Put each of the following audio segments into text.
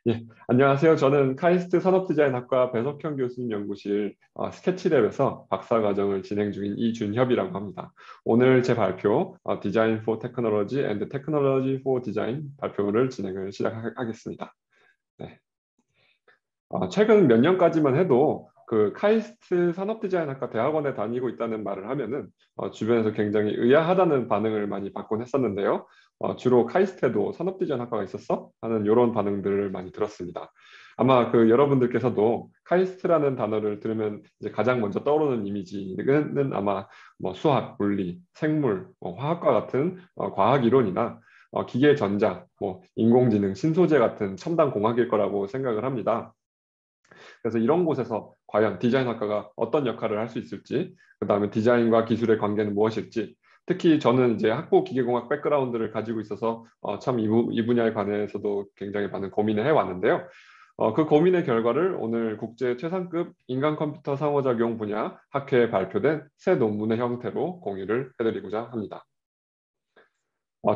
예, 안녕하세요. 저는 카이스트 산업디자인학과 배석형 교수님 연구실 스케치랩에서 박사과정을 진행 중인 이준협이라고 합니다. 오늘 제 발표 Design for Technology and Technology for Design 발표를 진행을 시작하겠습니다. 네. 최근 몇 년까지만 해도 그 카이스트 산업디자인학과 대학원에 다니고 있다는 말을 하면은 주변에서 굉장히 의아하다는 반응을 많이 받곤 했었는데요. 주로 카이스트에도 산업디자인학과가 있었어? 하는 이런 반응들을 많이 들었습니다. 아마 그 여러분들께서도 카이스트라는 단어를 들으면 이제 가장 먼저 떠오르는 이미지는 아마 뭐 수학, 물리, 생물, 화학과 같은 과학 이론이나 기계 전자, 뭐 인공지능, 신소재 같은 첨단 공학일 거라고 생각을 합니다. 그래서 이런 곳에서 과연 디자인학과가 어떤 역할을 할 수 있을지, 그 다음에 디자인과 기술의 관계는 무엇일지, 특히 저는 이제 학부 기계공학 백그라운드를 가지고 있어서 참 이 분야에 관해서도 굉장히 많은 고민을 해왔는데요. 그 고민의 결과를 오늘 국제 최상급 인간 컴퓨터 상호작용 분야 학회에 발표된 새 논문의 형태로 공유를 해드리고자 합니다.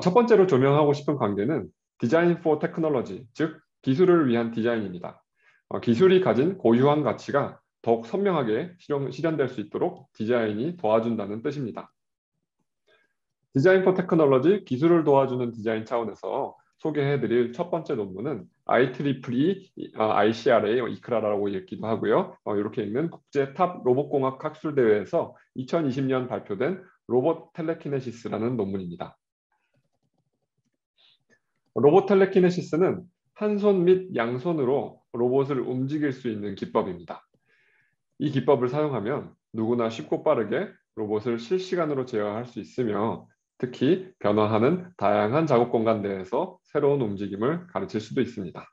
첫 번째로 조명하고 싶은 관계는 디자인 포 테크놀로지, 즉 기술을 위한 디자인입니다. 기술이 가진 고유한 가치가 더욱 선명하게 실현될 수 있도록 디자인이 도와준다는 뜻입니다. 디자인 포 테크놀로지, 기술을 도와주는 디자인 차원에서 소개해드릴 첫 번째 논문은 IEEE ICRA 이크라라고 읽기도 하고요. 이렇게 읽는 국제 탑 로봇공학 학술대회에서 2020년 발표된 로봇 텔레키네시스라는 논문입니다. 로봇 텔레키네시스는 한 손 및 양손으로 로봇을 움직일 수 있는 기법입니다. 이 기법을 사용하면 누구나 쉽고 빠르게 로봇을 실시간으로 제어할 수 있으며 특히 변화하는 다양한 작업 공간 내에서 새로운 움직임을 가르칠 수도 있습니다.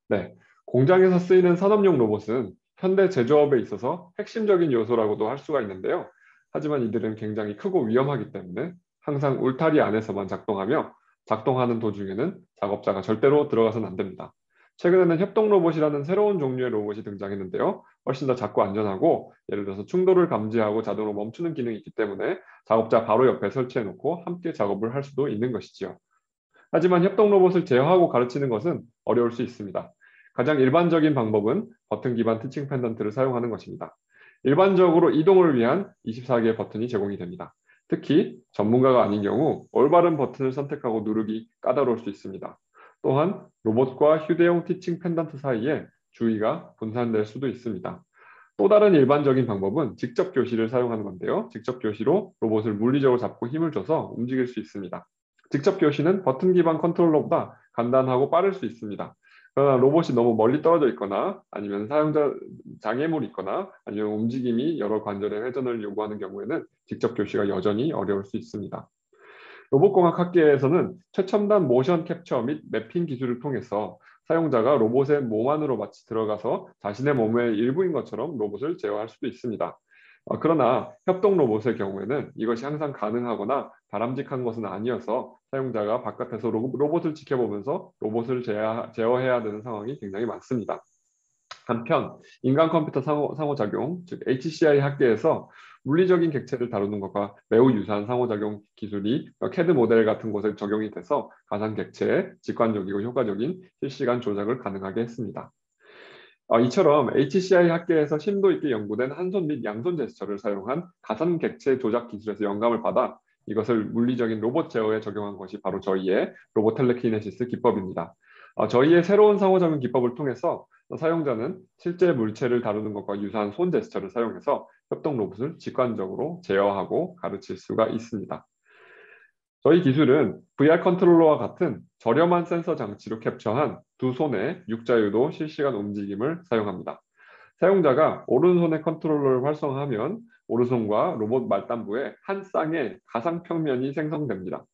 네, 공장에서 쓰이는 산업용 로봇은 현대 제조업에 있어서 핵심적인 요소라고도 할 수가 있는데요. 하지만 이들은 굉장히 크고 위험하기 때문에 항상 울타리 안에서만 작동하며 작동하는 도중에는 작업자가 절대로 들어가서는 안 됩니다. 최근에는 협동 로봇이라는 새로운 종류의 로봇이 등장했는데요. 훨씬 더 작고 안전하고 예를 들어서 충돌을 감지하고 자동으로 멈추는 기능이 있기 때문에 작업자 바로 옆에 설치해 놓고 함께 작업을 할 수도 있는 것이지요. 하지만 협동 로봇을 제어하고 가르치는 것은 어려울 수 있습니다. 가장 일반적인 방법은 버튼 기반 티칭 펜던트를 사용하는 것입니다. 일반적으로 이동을 위한 24개의 버튼이 제공이 됩니다. 특히 전문가가 아닌 경우 올바른 버튼을 선택하고 누르기 까다로울 수 있습니다. 또한 로봇과 휴대용 티칭 펜던트 사이에 주의가 분산될 수도 있습니다. 또 다른 일반적인 방법은 직접 교시를 사용하는 건데요. 직접 교시로 로봇을 물리적으로 잡고 힘을 줘서 움직일 수 있습니다. 직접 교시는 버튼 기반 컨트롤러보다 간단하고 빠를 수 있습니다. 그러나 로봇이 너무 멀리 떨어져 있거나 아니면 사용자 장애물이 있거나 아니면 움직임이 여러 관절의 회전을 요구하는 경우에는 직접 교시가 여전히 어려울 수 있습니다. 로봇공학 학계에서는 최첨단 모션 캡처 및 매핑 기술을 통해서 사용자가 로봇의 몸 안으로 마치 들어가서 자신의 몸의 일부인 것처럼 로봇을 제어할 수도 있습니다. 그러나 협동 로봇의 경우에는 이것이 항상 가능하거나 바람직한 것은 아니어서 사용자가 바깥에서 로봇을 지켜보면서 로봇을 제어해야 되는 상황이 굉장히 많습니다. 한편 인간 컴퓨터 상호작용, 즉 HCI 학계에서 물리적인 객체를 다루는 것과 매우 유사한 상호작용 기술이 CAD 모델 같은 곳에 적용이 돼서 가상 객체의 직관적이고 효과적인 실시간 조작을 가능하게 했습니다. 이처럼 HCI 학계에서 심도 있게 연구된 한 손 및 양손 제스처를 사용한 가상 객체 조작 기술에서 영감을 받아 이것을 물리적인 로봇 제어에 적용한 것이 바로 저희의 로봇 텔레키네시스 기법입니다. 저희의 새로운 상호작용 기법을 통해서 사용자는 실제 물체를 다루는 것과 유사한 손 제스처를 사용해서 협동 로봇을 직관적으로 제어하고 가르칠 수가 있습니다. 저희 기술은 VR 컨트롤러와 같은 저렴한 센서 장치로 캡처한 두 손의 육자유도 실시간 움직임을 사용합니다. 사용자가 오른손의 컨트롤러를 활성화하면 오른손과 로봇 말단부에 한 쌍의 가상 평면이 생성됩니다.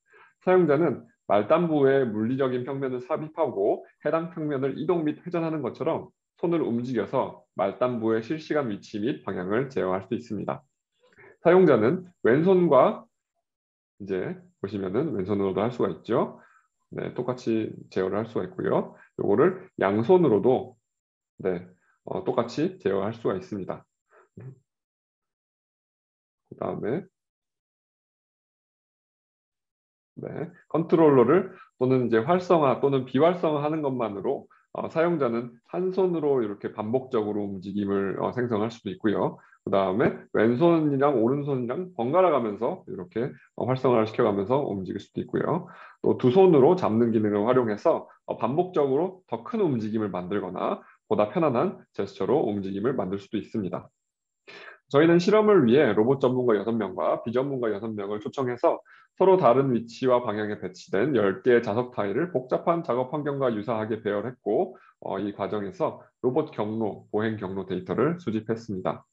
사용자는 말단부의 물리적인 평면을 삽입하고 해당 평면을 이동 및 회전하는 것처럼 손을 움직여서 말단부의 실시간 위치 및 방향을 제어할 수 있습니다. 사용자는 왼손과 이제 보시면은 왼손으로도 할 수가 있죠. 네, 똑같이 제어를 할 수가 있고요. 요거를 양손으로도 네, 똑같이 제어할 수가 있습니다. 그 다음에 네, 컨트롤러를 또는 이제 활성화 또는 비활성화하는 것만으로 사용자는 한 손으로 이렇게 반복적으로 움직임을 생성할 수도 있고요. 그 다음에 왼손이랑 오른손이랑 번갈아 가면서 이렇게 활성화를 시켜가면서 움직일 수도 있고요. 또 두 손으로 잡는 기능을 활용해서 반복적으로 더 큰 움직임을 만들거나 보다 편안한 제스처로 움직임을 만들 수도 있습니다. 저희는 실험을 위해 로봇 전문가 6명과 비전문가 6명을 초청해서 서로 다른 위치와 방향에 배치된 10개의 자석 타일을 복잡한 작업 환경과 유사하게 배열했고 이 과정에서 로봇 경로, 보행 경로 데이터를 수집했습니다.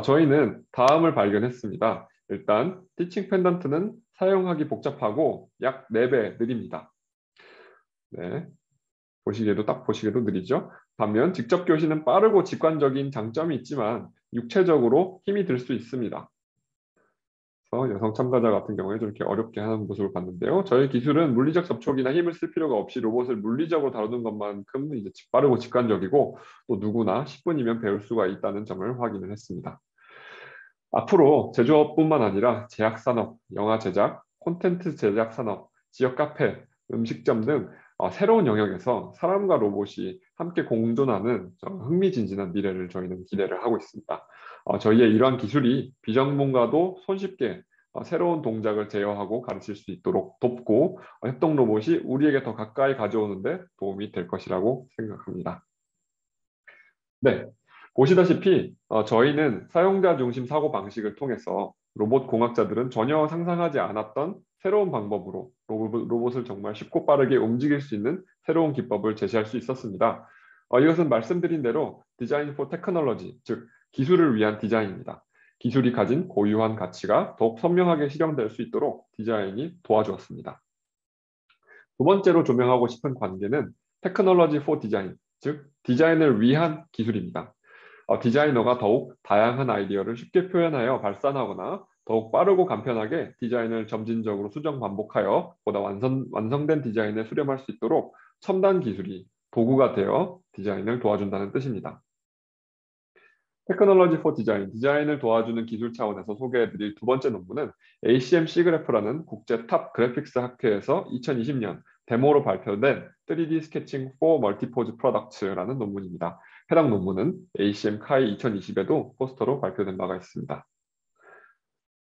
저희는 다음을 발견했습니다. 일단 티칭 펜던트는 사용하기 복잡하고 약 4배 느립니다. 네, 딱 보시기에도 느리죠. 반면 직접 교시는 빠르고 직관적인 장점이 있지만 육체적으로 힘이 들 수 있습니다. 그래서 여성 참가자 같은 경우에 좀 이렇게 어렵게 하는 모습을 봤는데요. 저희 기술은 물리적 접촉이나 힘을 쓸 필요가 없이 로봇을 물리적으로 다루는 것만큼 이제 빠르고 직관적이고 또 누구나 10분이면 배울 수가 있다는 점을 확인을 했습니다. 앞으로 제조업뿐만 아니라 제약산업, 영화 제작, 콘텐츠 제작 산업, 지역 카페, 음식점 등 새로운 영역에서 사람과 로봇이 함께 공존하는 흥미진진한 미래를 저희는 기대를 하고 있습니다. 저희의 이러한 기술이 비전문가도 손쉽게 새로운 동작을 제어하고 가르칠 수 있도록 돕고 협동 로봇이 우리에게 더 가까이 가져오는데 도움이 될 것이라고 생각합니다. 네, 보시다시피 저희는 사용자 중심 사고 방식을 통해서 로봇 공학자들은 전혀 상상하지 않았던 새로운 방법으로 로봇을 정말 쉽고 빠르게 움직일 수 있는 새로운 기법을 제시할 수 있었습니다. 이것은 말씀드린 대로 디자인 포 테크놀로지, 즉 기술을 위한 디자인입니다. 기술이 가진 고유한 가치가 더욱 선명하게 실현될 수 있도록 디자인이 도와주었습니다. 두 번째로 조명하고 싶은 관계는 테크놀로지 포 디자인, 즉 디자인을 위한 기술입니다. 디자이너가 더욱 다양한 아이디어를 쉽게 표현하여 발산하거나 더욱 빠르고 간편하게 디자인을 점진적으로 수정 반복하여 보다 완성된 디자인에 수렴할 수 있도록 첨단 기술이 도구가 되어 디자인을 도와준다는 뜻입니다. 테크놀로지 포 디자인, 디자인을 도와주는 기술 차원에서 소개해드릴 두 번째 논문은 ACM C그래프라는 국제 탑 그래픽스 학회에서 2020년 데모로 발표된 3D 스케칭 for Multipose Products라는 논문입니다. 해당 논문은 ACM CAI 2020에도 포스터로 발표된 바가 있습니다.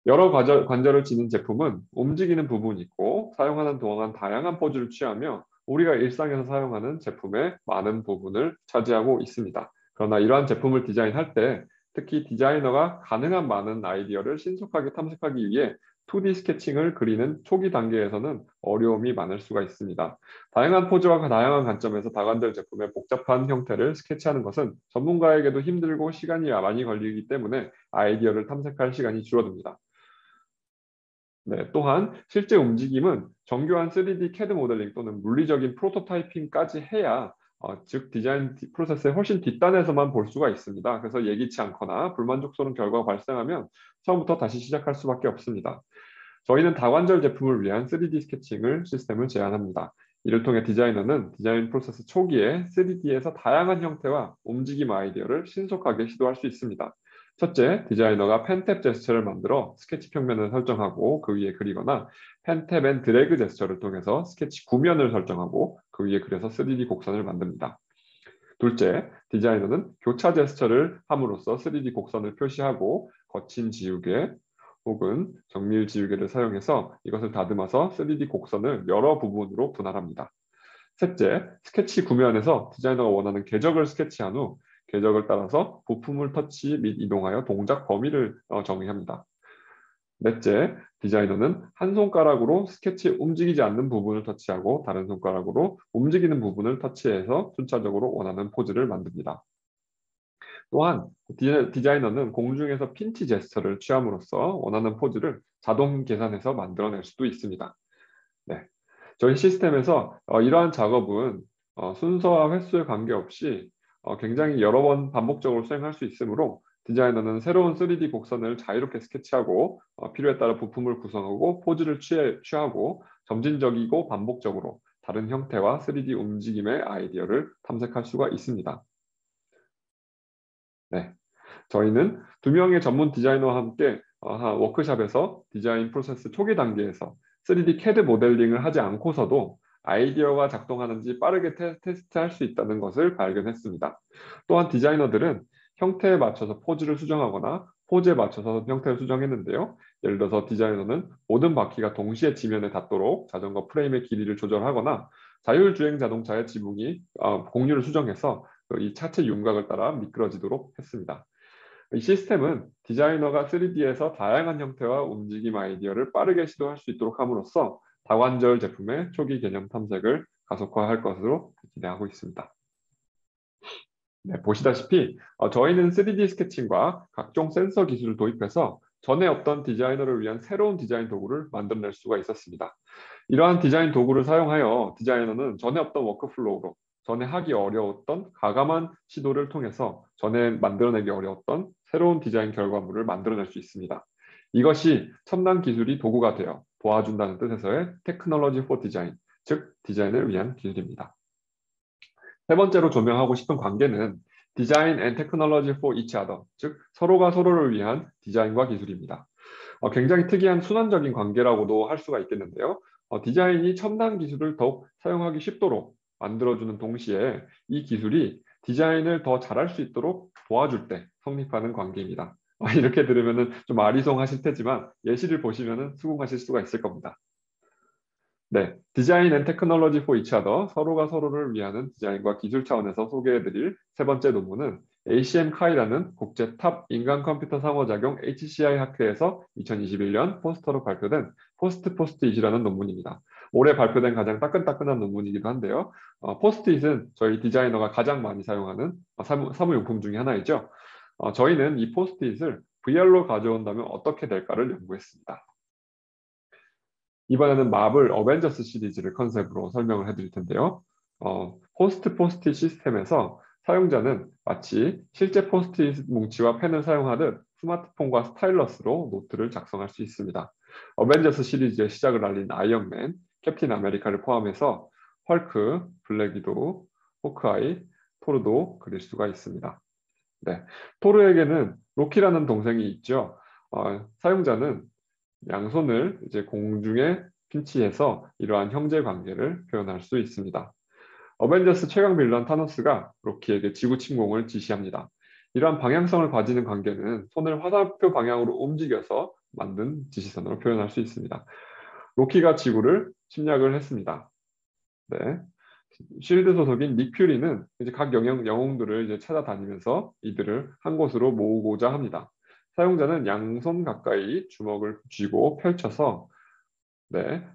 여러 관절을 지닌 제품은 움직이는 부분이 있고 사용하는 동안 다양한 포즈를 취하며 우리가 일상에서 사용하는 제품의 많은 부분을 차지하고 있습니다. 그러나 이러한 제품을 디자인할 때 특히 디자이너가 가능한 많은 아이디어를 신속하게 탐색하기 위해 2D 스케칭을 그리는 초기 단계에서는 어려움이 많을 수가 있습니다. 다양한 포즈와 다양한 관점에서 다관절 제품의 복잡한 형태를 스케치하는 것은 전문가에게도 힘들고 시간이 많이 걸리기 때문에 아이디어를 탐색할 시간이 줄어듭니다. 네, 또한 실제 움직임은 정교한 3D CAD 모델링 또는 물리적인 프로토타이핑까지 해야 즉 디자인 프로세스의 훨씬 뒷단에서만 볼 수가 있습니다. 그래서 예기치 않거나 불만족스러운 결과가 발생하면 처음부터 다시 시작할 수밖에 없습니다. 저희는 다관절 제품을 위한 3D 스케칭을 시스템을 제안합니다. 이를 통해 디자이너는 디자인 프로세스 초기에 3D에서 다양한 형태와 움직임 아이디어를 신속하게 시도할 수 있습니다. 첫째, 디자이너가 펜탭 제스처를 만들어 스케치 평면을 설정하고 그 위에 그리거나 펜탭 앤 드래그 제스처를 통해서 스케치 구면을 설정하고 그 위에 그려서 3D 곡선을 만듭니다. 둘째, 디자이너는 교차 제스처를 함으로써 3D 곡선을 표시하고 거친 지우개 혹은 정밀 지우개를 사용해서 이것을 다듬어서 3D 곡선을 여러 부분으로 분할합니다. 셋째, 스케치 구면에서 디자이너가 원하는 궤적을 스케치한 후 궤적을 따라서 부품을 터치 및 이동하여 동작 범위를 정의합니다. 넷째, 디자이너는 한 손가락으로 스케치 움직이지 않는 부분을 터치하고 다른 손가락으로 움직이는 부분을 터치해서 순차적으로 원하는 포즈를 만듭니다. 또한 디자이너는 공중에서 핀치 제스처를 취함으로써 원하는 포즈를 자동 계산해서 만들어낼 수도 있습니다. 네. 저희 시스템에서 이러한 작업은 순서와 횟수에 관계없이 굉장히 여러 번 반복적으로 수행할 수 있으므로 디자이너는 새로운 3D 곡선을 자유롭게 스케치하고 필요에 따라 부품을 구성하고 포즈를 취하고 점진적이고 반복적으로 다른 형태와 3D 움직임의 아이디어를 탐색할 수가 있습니다. 네. 저희는 2명의 전문 디자이너와 함께 워크숍에서 디자인 프로세스 초기 단계에서 3D CAD 모델링을 하지 않고서도 아이디어가 작동하는지 빠르게 테스트할 수 있다는 것을 발견했습니다. 또한 디자이너들은 형태에 맞춰서 포즈를 수정하거나 포즈에 맞춰서 형태를 수정했는데요. 예를 들어서 디자이너는 모든 바퀴가 동시에 지면에 닿도록 자전거 프레임의 길이를 조절하거나 자율주행 자동차의 지붕이 공률을 수정해서 이 차체 윤곽을 따라 미끄러지도록 했습니다. 이 시스템은 디자이너가 3D에서 다양한 형태와 움직임 아이디어를 빠르게 시도할 수 있도록 함으로써 다관절 제품의 초기 개념 탐색을 가속화할 것으로 기대하고 있습니다. 네, 보시다시피 저희는 3D 스케칭과 각종 센서 기술을 도입해서 전에 없던 디자이너를 위한 새로운 디자인 도구를 만들어낼 수가 있었습니다. 이러한 디자인 도구를 사용하여 디자이너는 전에 없던 워크플로우로 전에 하기 어려웠던 가감한 시도를 통해서 전에 만들어내기 어려웠던 새로운 디자인 결과물을 만들어낼 수 있습니다. 이것이 첨단 기술이 도구가 되어 도와준다는 뜻에서의 테크놀로지 포 디자인, 즉 디자인을 위한 기술입니다. 세 번째로 조명하고 싶은 관계는 디자인 앤 테크놀로지 포 이치 어더, 즉 서로가 서로를 위한 디자인과 기술입니다. 굉장히 특이한 순환적인 관계라고도 할 수가 있겠는데요. 디자인이 첨단 기술을 더욱 사용하기 쉽도록 만들어주는 동시에 이 기술이 디자인을 더 잘할 수 있도록 도와줄 때 성립하는 관계입니다. 이렇게 들으면 좀 아리송하실 테지만 예시를 보시면 수긍하실 수가 있을 겁니다. 네, 디자인 앤 테크놀로지 포 이치 어더, 서로가 서로를 위하는 디자인과 기술 차원에서 소개해드릴 세 번째 논문은 ACM 카이라는 국제 탑 인간 컴퓨터 상호작용 HCI 학회에서 2021년 포스터로 발표된 포스트잇이라는 논문입니다. 올해 발표된 가장 따끈따끈한 논문이기도 한데요. 포스트잇은 저희 디자이너가 가장 많이 사용하는 사무용품 중에 하나이죠. 저희는 이 포스트잇을 VR로 가져온다면 어떻게 될까를 연구했습니다. 이번에는 마블 어벤져스 시리즈를 컨셉으로 설명을 해드릴 텐데요. 포스트잇 시스템에서 사용자는 마치 실제 포스트잇 뭉치와 펜을 사용하듯 스마트폰과 스타일러스로 노트를 작성할 수 있습니다. 어벤져스 시리즈의 시작을 알린 아이언맨, 캡틴 아메리카를 포함해서 헐크, 블랙 위도우, 호크아이, 토르도 그릴 수가 있습니다. 네, 토르에게는 로키라는 동생이 있죠. 사용자는 양손을 이제 공중에 핀치해서 이러한 형제 관계를 표현할 수 있습니다. 어벤져스 최강 빌런 타노스가 로키에게 지구 침공을 지시합니다. 이러한 방향성을 가지는 관계는 손을 화살표 방향으로 움직여서 만든 지시선으로 표현할 수 있습니다. 로키가 지구를 침략을 했습니다. 네. 쉴드 소속인 닉 퓨리는 이제 각 영웅들을 이제 찾아다니면서 이들을 한 곳으로 모으고자 합니다. 사용자는 양손 가까이 주먹을 쥐고 펼쳐서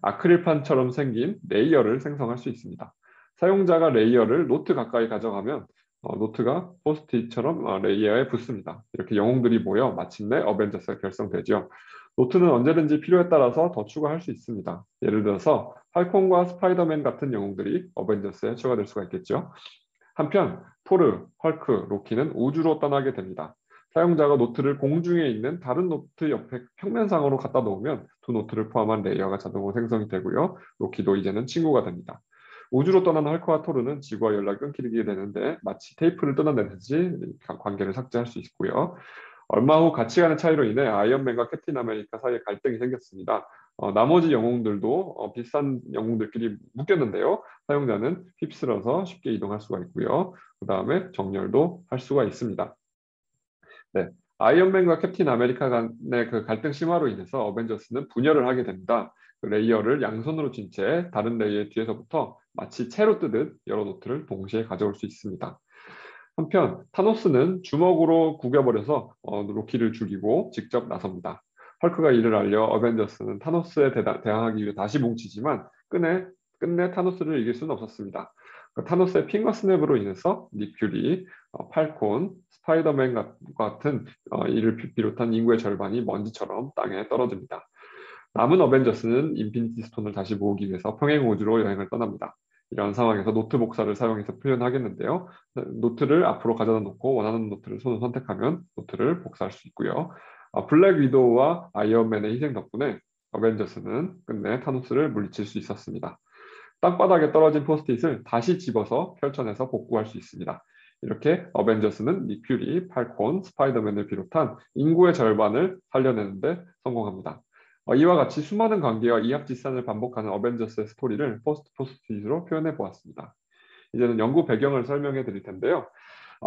아크릴판처럼 생긴 레이어를 생성할 수 있습니다. 사용자가 레이어를 노트 가까이 가져가면 노트가 포스트잇처럼 레이어에 붙습니다. 이렇게 영웅들이 모여 마침내 어벤져스가 결성되죠. 노트는 언제든지 필요에 따라서 더 추가할 수 있습니다. 예를 들어서 팔콘과 스파이더맨 같은 영웅들이 어벤져스에 추가될 수가 있겠죠. 한편 토르, 헐크, 로키는 우주로 떠나게 됩니다. 사용자가 노트를 공중에 있는 다른 노트 옆에 평면상으로 갖다 놓으면 두 노트를 포함한 레이어가 자동으로 생성이 되고요. 로키도 이제는 친구가 됩니다. 우주로 떠난 헐크와 토르는 지구와 연락이 끊기게 되는데 마치 테이프를 뜯어내듯이 관계를 삭제할 수 있고요. 얼마 후 가치관의 차이로 인해 아이언맨과 캡틴 아메리카 사이에 갈등이 생겼습니다. 나머지 영웅들도 비슷한 영웅들끼리 묶였는데요. 사용자는 휩쓸어서 쉽게 이동할 수가 있고요. 그 다음에 정렬도 할 수가 있습니다. 네, 아이언맨과 캡틴 아메리카 간의 그 갈등 심화로 인해서 어벤져스는 분열을 하게 됩니다. 그 레이어를 양손으로 쥔 채 다른 레이어의 뒤에서부터 마치 채로 뜨듯 여러 노트를 동시에 가져올 수 있습니다. 한편 타노스는 주먹으로 구겨버려서 로키를 죽이고 직접 나섭니다. 헐크가 이를 알려 어벤져스는 타노스에 대항하기 위해 다시 뭉치지만 끝내 타노스를 이길 수는 없었습니다. 타노스의 핑거 스냅으로 인해서 닉 퓨리, 팔콘, 스파이더맨 같은 이를 비롯한 인구의 절반이 먼지처럼 땅에 떨어집니다. 남은 어벤져스는 인피니티 스톤을 다시 모으기 위해서 평행 우주로 여행을 떠납니다. 이런 상황에서 노트 복사를 사용해서 표현하겠는데요. 노트를 앞으로 가져다 놓고 원하는 노트를 손으로 선택하면 노트를 복사할 수 있고요. 블랙 위도우와 아이언맨의 희생 덕분에 어벤져스는 끝내 타노스를 물리칠 수 있었습니다. 땅바닥에 떨어진 포스트잇을 다시 집어서 펼쳐내서 복구할 수 있습니다. 이렇게 어벤져스는 닉 퓨리, 팔콘, 스파이더맨을 비롯한 인구의 절반을 살려내는데 성공합니다. 이와 같이 수많은 관계와 이합집산을 반복하는 어벤져스의 스토리를 포스트잇으로 표현해 보았습니다. 이제는 연구 배경을 설명해 드릴 텐데요.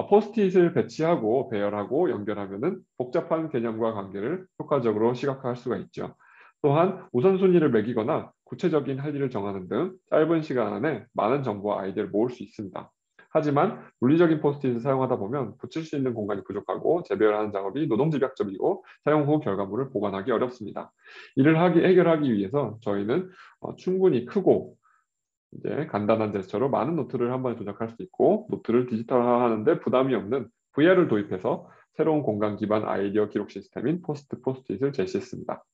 포스트잇을 배치하고 배열하고 연결하면은 복잡한 개념과 관계를 효과적으로 시각화할 수가 있죠. 또한 우선순위를 매기거나 구체적인 할 일을 정하는 등 짧은 시간 안에 많은 정보와 아이디어를 모을 수 있습니다. 하지만 물리적인 포스트잇을 사용하다 보면 붙일 수 있는 공간이 부족하고 재배열하는 작업이 노동집약적이고 사용 후 결과물을 보관하기 어렵습니다. 이를 해결하기 위해서 저희는 충분히 크고 이제 간단한 제스처로 많은 노트를 한 번에 조작할 수 있고 노트를 디지털화하는데 부담이 없는 VR을 도입해서 새로운 공간 기반 아이디어 기록 시스템인 포스트잇을 제시했습니다.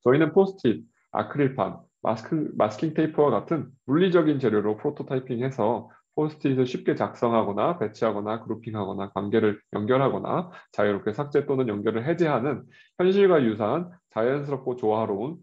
저희는 포스트잇, 아크릴판, 마스킹 테이프와 같은 물리적인 재료로 프로토타이핑해서 포스트잇을 쉽게 작성하거나 배치하거나 그룹핑하거나 관계를 연결하거나 자유롭게 삭제 또는 연결을 해제하는 현실과 유사한 자연스럽고 조화로운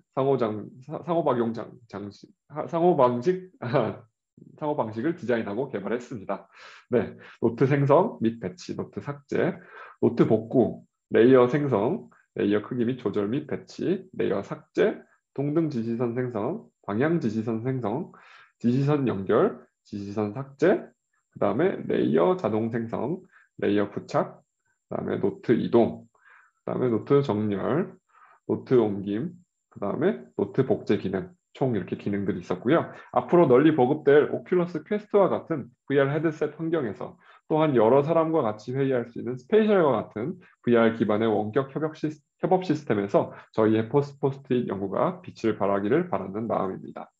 상호 방식을 디자인하고 개발했습니다. 네, 노트 생성 및 배치, 노트 삭제, 노트 복구, 레이어 생성, 레이어 크기 및 조절 및 배치, 레이어 삭제, 동등 지시선 생성, 방향 지시선 생성, 지시선 연결, 지시선 삭제, 그 다음에 레이어 자동 생성, 레이어 부착, 그 다음에 노트 이동, 그 다음에 노트 정렬, 노트 옮김, 그 다음에 노트 복제 기능, 총 이렇게 기능들이 있었고요. 앞으로 널리 보급될 오큘러스 퀘스트와 같은 VR 헤드셋 환경에서 또한 여러 사람과 같이 회의할 수 있는 스페이셜과 같은 VR 기반의 원격 협업 시스템에서 저희의 포스트잇 연구가 빛을 발하기를 바라는 마음입니다.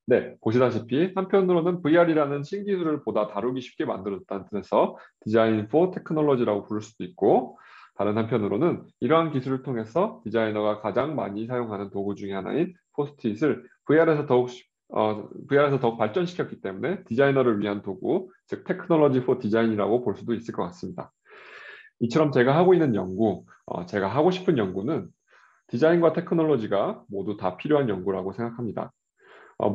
네, 보시다시피 한편으로는 VR이라는 신기술을 보다 다루기 쉽게 만들어졌다는 뜻에서 디자인 포 테크놀로지라고 부를 수도 있고 다른 한편으로는 이러한 기술을 통해서 디자이너가 가장 많이 사용하는 도구 중에 하나인 포스트잇을 VR에서 더욱 발전시켰기 때문에 디자이너를 위한 도구, 즉 테크놀로지 포 디자인이라고 볼 수도 있을 것 같습니다. 이처럼 제가 하고 있는 연구, 제가 하고 싶은 연구는 디자인과 테크놀로지가 모두 다 필요한 연구라고 생각합니다.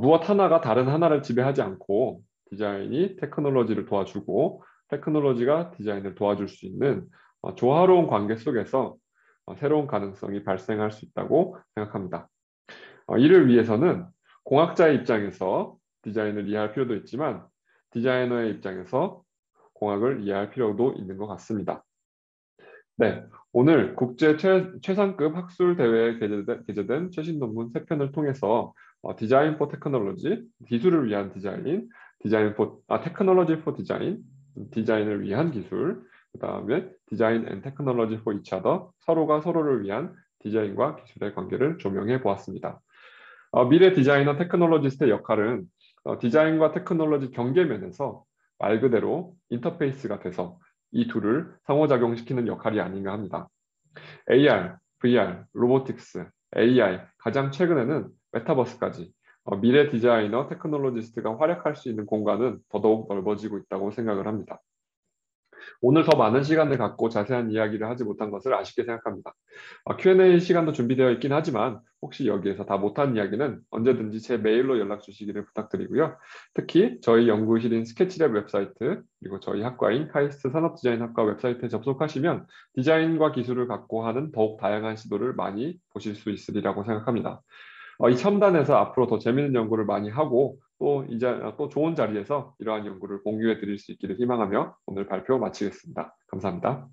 무엇 하나가 다른 하나를 지배하지 않고 디자인이 테크놀로지를 도와주고 테크놀로지가 디자인을 도와줄 수 있는 조화로운 관계 속에서 새로운 가능성이 발생할 수 있다고 생각합니다. 이를 위해서는 공학자의 입장에서 디자인을 이해할 필요도 있지만 디자이너의 입장에서 공학을 이해할 필요도 있는 것 같습니다. 네, 오늘 국제 최상급 학술 대회에 게재된 최신 논문 3편을 통해서 디자인 포 테크놀로지, 기술을 위한 디자인, 테크놀로지 포 디자인, 디자인을 위한 기술, 그 다음에 디자인 앤 테크놀로지 포 이치 어더, 서로가 서로를 위한 디자인과 기술의 관계를 조명해 보았습니다. 미래 디자이너 테크놀로지스트의 역할은 디자인과 테크놀로지 경계면에서 말 그대로 인터페이스가 돼서 이 둘을 상호작용시키는 역할이 아닌가 합니다. AR, VR, 로보틱스, AI, 가장 최근에는 메타버스까지 미래 디자이너 테크놀로지스트가 활약할 수 있는 공간은 더더욱 넓어지고 있다고 생각을 합니다. 오늘 더 많은 시간을 갖고 자세한 이야기를 하지 못한 것을 아쉽게 생각합니다. Q&A 시간도 준비되어 있긴 하지만 혹시 여기에서 다 못한 이야기는 언제든지 제 메일로 연락 주시기를 부탁드리고요. 특히 저희 연구실인 스케치랩 웹사이트 그리고 저희 학과인 카이스트 산업디자인학과 웹사이트에 접속하시면 디자인과 기술을 갖고 하는 더욱 다양한 시도를 많이 보실 수 있으리라고 생각합니다. 이 첨단에서 앞으로 더 재미있는 연구를 많이 하고 또 좋은 자리에서 이러한 연구를 공유해 드릴 수 있기를 희망하며 오늘 발표 마치겠습니다. 감사합니다.